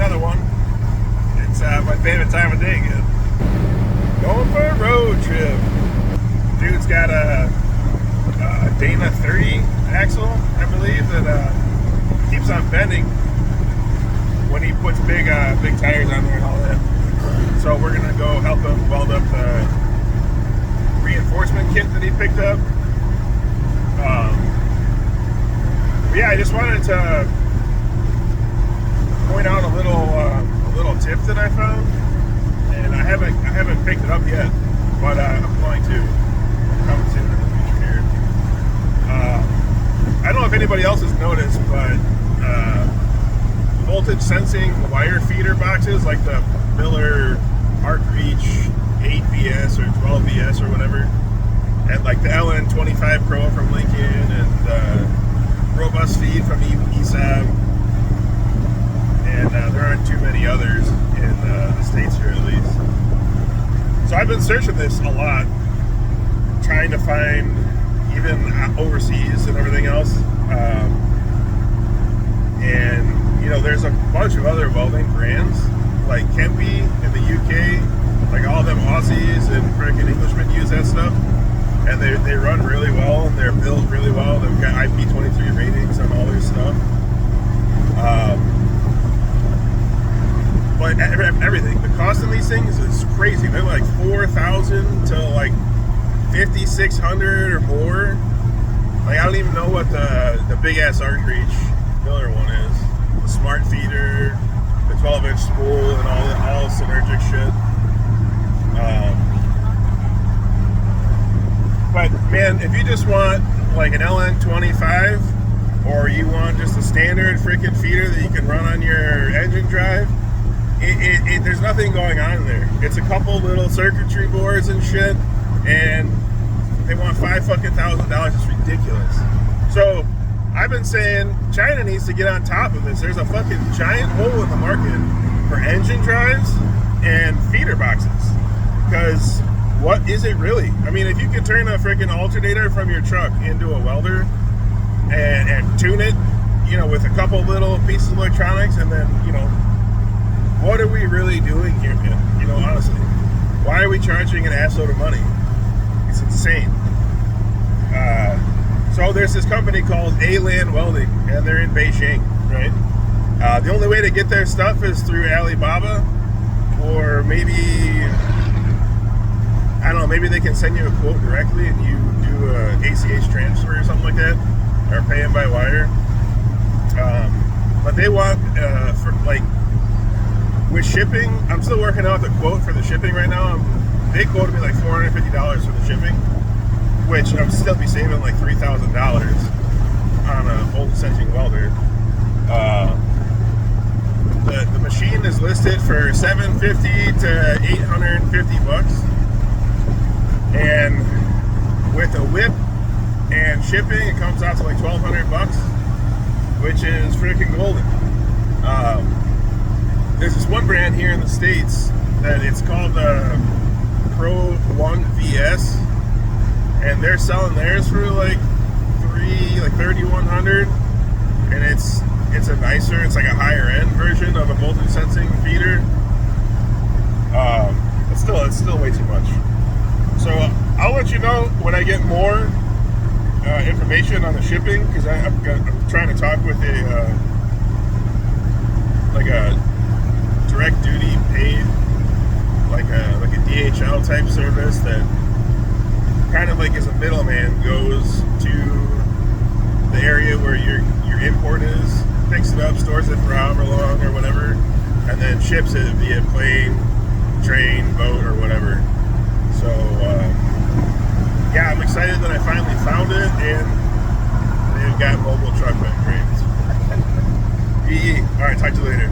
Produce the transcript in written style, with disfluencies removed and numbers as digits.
another one. It's my favorite time of day again. Going for a road trip. Dude's got a Dana 30 axle, I believe, that keeps on bending when he puts big tires on there and all that. So we're gonna go help him weld up the reinforcement kit that he picked up. Yeah, I just wanted to point out a little tip that I found, and I haven't picked it up yet, but I'm going to come soon in the future here. I don't know if anybody else has noticed, but voltage sensing wire feeder boxes like the Miller ArcReach 8VS or 12VS or whatever, and like the LN25 Pro from Lincoln, and Robust Feed from ESAB, and there aren't too many others in the States here at least. So I've been searching this a lot, trying to find even overseas and everything else. And you know, there's a bunch of other welding brands like Kempe in the UK, like all them Aussies and freaking Englishmen use that stuff, and they run really well and they're built really well. They've got IP23 ratings on all their stuff. But everything, the cost of these things is crazy. They're like $4,000 to like $5,600 or more. Like I don't even know what the big ass ArcReach Miller one is. The smart feeder, the 12-inch spool, and all synergic shit. But man, if you just want like an LN25, or you want just a standard freaking feeder that you can run on your engine drive, there's nothing going on in there. It's a couple little circuitry boards and shit, and they want $5,000. It's ridiculous. So I've been saying China needs to get on top of this. There's a fucking giant hole in the market for engine drives and feeder boxes. Because what is it really? I mean, if you could turn a freaking alternator from your truck into a welder and tune it, you know, with a couple little pieces of electronics, and then, you know, what are we really doing here, man? You know, honestly, why are we charging an assload of money? It's insane. So there's this company called A-Land Welding, and they're in Beijing, right? The only way to get their stuff is through Alibaba, or maybe, I don't know, maybe they can send you a quote directly and you do a ACH transfer or something like that, or pay them by wire. But they want, for like, with shipping, I'm still working out the quote for the shipping right now. They quoted me like $450 for the shipping, which I'm still be saving like $3,000 on a voltage sensing welder. The machine is listed for $750 to $850, and with a whip and shipping, it comes out to like $1,200, which is freaking golden. There's this one brand here in the States that it's called Pro 1 VS, and they're selling theirs for like $3,100, and it's a nicer, it's like a higher end version of a voltage sensing feeder. It's still way too much. So I'll let you know when I get more information on the shipping, because I'm trying to talk with a direct duty paid, like a DHL type service that kind of like as a middleman goes to the area where your import is, picks it up, stores it for however long or whatever, and then ships it via plane, train, boat, or whatever. So yeah, I'm excited that I finally found it, and they've got mobile truck back. Great. All right, talk to you later.